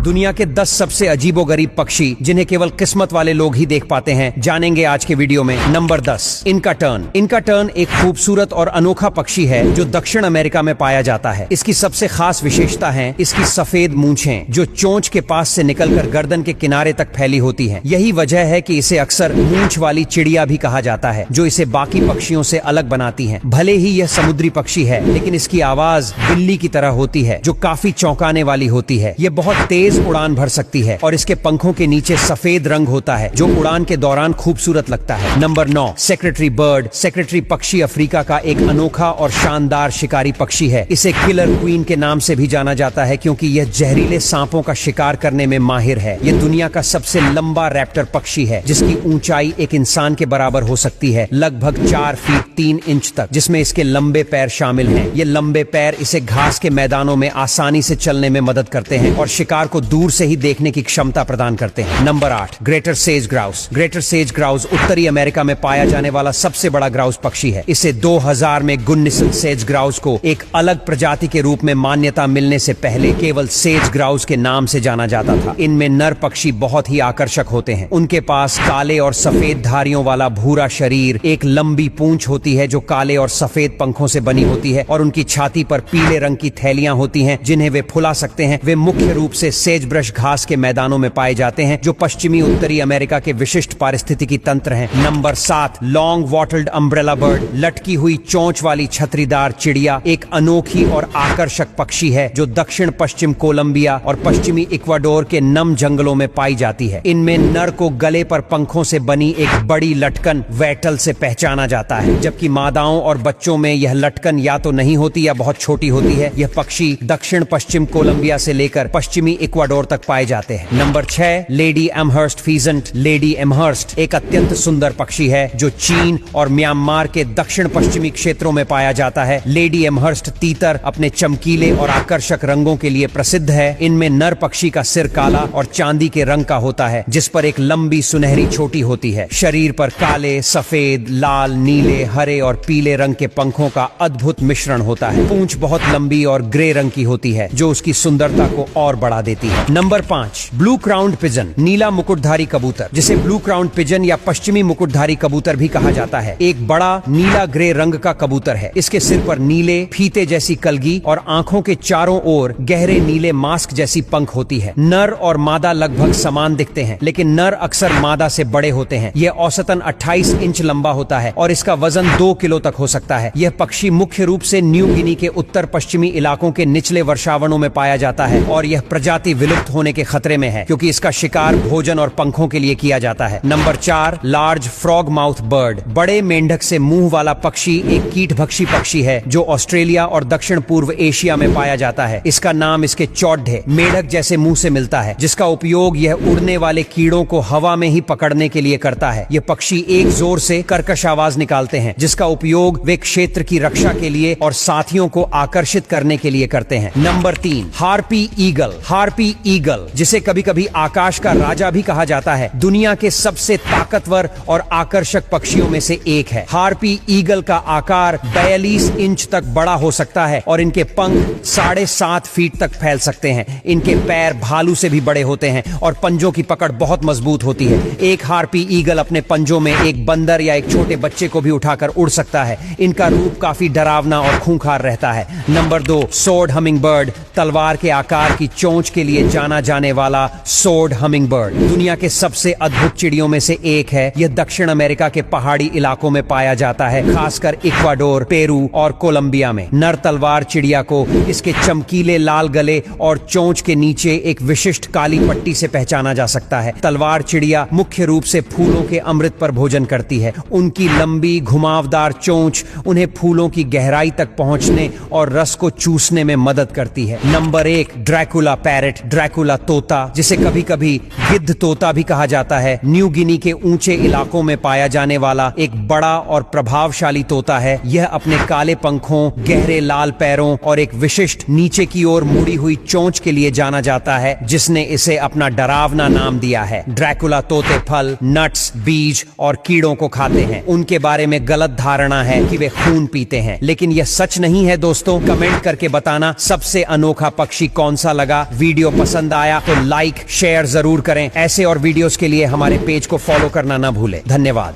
दुनिया के 10 सबसे अजीबोगरीब पक्षी जिन्हें केवल किस्मत वाले लोग ही देख पाते हैं, जानेंगे आज के वीडियो में। नंबर 10, इनका टर्न। इनका टर्न एक खूबसूरत और अनोखा पक्षी है जो दक्षिण अमेरिका में पाया जाता है। इसकी सबसे खास विशेषता है इसकी सफेद मूंछें जो चोंच के पास से निकलकर गर्दन के किनारे तक फैली होती हैं। यही वजह है कि इसे अक्सर मूंछ वाली चिड़िया भी कहा जाता है, जो इसे बाकी पक्षियों से अलग बनाती है। भले ही यह समुद्री पक्षी है, लेकिन इसकी आवाज बिल्ली की तरह होती है जो काफी चौंकाने वाली होती है। यह बहुत तेज उड़ान भर सकती है और इसके पंखों के नीचे सफेद रंग होता है जो उड़ान के दौरान खूबसूरत लगता है। Number 9, secretary bird. सेक्रेटरी पक्षी अफ्रीका का एक अनोखा और शानदार शिकारी पक्षी है। इसे किलर क्वीन के नाम से भी जाना जाता है क्योंकि यह जहरीले सांपों का शिकार करने में माहिर है। यह दुनिया का सबसे लंबा रैप्टर पक्षी है जिसकी ऊंचाई एक इंसान के बराबर हो सकती है, लगभग 4 फीट 3 इंच तक, जिसमें इसके लंबे पैर शामिल हैं। ये लंबे पैर इसे घास के मैदानों में आसानी से चलने में मदद करते हैं और शिकार को दूर से ही देखने की क्षमता प्रदान करते हैं। Number 8, greater says grouse. Greater says grouse उत्तरी अमेरिका में पाया जाने वाला सबसे बड़ा ग्राउस पक्षी है। इसे 2000 में गुन्निसन सेज ग्राउस को एक अलग प्रजाति के रूप में मान्यता मिलने से पहले केवल सेज ग्राउस के नाम से जाना जाता था। इनमें नर पक्षी बहुत ही आकर्षक होते हैं। उनके पास काले और सफेद धारियों वाला भूरा शरीर, एक लंबी पूंछ होती है जो काले और सफेद पंखों से बनी होती है और उनकी छाती पर पीले रंग की थैलियां होती हैं जिन्हें वे फुला सकते हैं। वे मुख्य रूप से सेज ब्रश घास के मैदानों में पाए जाते हैं जो पश्चिमी उत्तरी अमेरिका के विशिष्ट पारिस्थितिकी तंत्र हैं। Number 7, long wattled umbrella bird. लटकी हुई चोंच वाली छतरीदार चिड़िया एक अनोखी और आकर्षक पक्षी है जो दक्षिण पश्चिम कोलंबिया और पश्चिमी इक्वाडोर के नम जंगलों में पाई जाती है। इनमें नर को गले पर पंखों से बनी एक बड़ी लटकन वैटल से पहचाना जाता है, जबकि मादाओं और बच्चों में यह लटकन या तो नहीं होती या बहुत छोटी होती है। यह पक्षी दक्षिण पश्चिम कोलंबिया से लेकर पश्चिमी इक्वाडोर तक पाए जाते हैं। Number 6, lady Amherst peasant. Lady Amherst एक अत्यंत सुंदर पक्षी है जो चीन और म्यांमार के दक्षिण पश्चिमी क्षेत्रों में पाया जाता है। लेडी एमहर्स्ट तीतर अपने चमकीले और आकर्षक रंगों के लिए प्रसिद्ध है। इनमें नर पक्षी का सिर काला और चांदी के रंग का होता है जिस पर एक लंबी सुनहरी चोटी होती है। शरीर पर काले, सफेद, लाल, नीले, हरे और पीले रंग के पंखों का अद्भुत मिश्रण होता है। पूंछ बहुत लंबी और ग्रे रंग की होती है जो उसकी सुंदरता को और बढ़ा देती है। Number 5, blue crowned pigeon. नीला मुकुटधारी कबूतर, जिसे ब्लू क्राउन्ड पिजन या पश्चिमी मुकुटधारी कबूतर भी कहा जाता है, एक बड़ा नीला ग्रे रंग का कबूतर है। इसके सिर पर नीले फीते जैसी कलगी और आंखों के चारों ओर गहरे नीले मास्क जैसी पंख होती है। नर और मादा लगभग समान दिखते हैं, लेकिन नर अक्सर मादा से बड़े होते हैं। यह औसतन 28 इंच लंबा होता है और इसका वजन 2 किलो तक हो सकता है। यह पक्षी मुख्य रूप से न्यू गिनी के उत्तर पश्चिमी इलाकों के निचले वर्षावनों में पाया जाता है और यह प्रजाति विलुप्त होने के खतरे में है क्योंकि इसका शिकार भोजन और पंखों के लिए किया जाता है। Number 4, large frog mouth bird. बड़े मेंढक से मुंह वाला पक्षी एक कीटभक्षी पक्षी है जो ऑस्ट्रेलिया और दक्षिण पूर्व एशिया में पाया जाता है। इसका नाम इसके चौड्ढे मेढक जैसे मुंह से मिलता है, जिसका उपयोग यह उड़ने वाले कीड़ों को हवा में ही पकड़ने के लिए करता है। यह पक्षी एक जोर से कर्कश आवाज निकालते हैं जिसका उपयोग वे क्षेत्र की रक्षा के लिए और साथियों को आकर्षित करने के लिए करते हैं। Number 3, harpy eagle. Harpy eagle, जिसे कभी कभी आकाश का राजा भी कहा जाता है, दुनिया के सबसे ताकतवर और आकर्षक पक्षियों में से एक है। हार्पी ईगल का आकार 42 इंच तक बड़ा हो सकता है और इनके पंख 7.5 फीट तक फैल सकते हैं। इनके पैर भालू से भी बड़े होते हैं और पंजों की पकड़ बहुत मजबूत होती है। एक हार्पी ईगल अपने पंजों में एक बंदर या एक छोटे बच्चे को भी उठाकर उड़ सकता है। इनका रूप काफी डरावना और खूंखार रहता है। Number 2, sword humming bird. तलवार के आकार की चोंच के लिए जाना जाने वाला सोर्ड हमिंग बर्ड दुनिया के सबसे अद्भुत चिड़ियों में से एक है। यह दक्षिण अमेरिका के पहाड़ी इलाकों में पाया जाता है, खासकर इक्वाडोर, पेरू और कोलंबिया में। नर तलवार चिड़िया को इसके चमकीले लाल गले और चोंच के नीचे एक विशिष्ट काली पट्टी से पहचाना जा सकता है। तलवार चिड़िया मुख्य रूप से फूलों के अमृत पर भोजन करती है। उनकी लंबी घुमावदार चोंच उन्हें फूलों की गहराई तक पहुंचने और रस को चूसने में मदद करती है। Number 1, Dracula parrot. ड्रैकुला तोता, जिसे कभी कभी गिद्ध तोता भी कहा जाता है, न्यू गिनी के ऊंचे इलाकों में पाया जाने वाला एक बड़ा और प्रभावशाली तोता है। यह अपने काले पंखों, गहरे लाल पैरों और एक विशिष्ट नीचे की ओर मुड़ी हुई चोंच के लिए जाना जाता है, जिसने इसे अपना डरावना नाम दिया है। ड्रैकुला तोते फल, नट्स, बीज और कीड़ों को खाते हैं। उनके बारे में गलत धारणा है कि वे खून पीते हैं, लेकिन यह सच नहीं है दोस्तों। कमेंट करके बताना सबसे अनोखा पक्षी कौन सा लगा। वीडियो पसंद आया तो लाइक शेयर जरूर करें। ऐसे और वीडियोस के लिए हमारे पेज को फॉलो करना ना भूलें। धन्यवाद।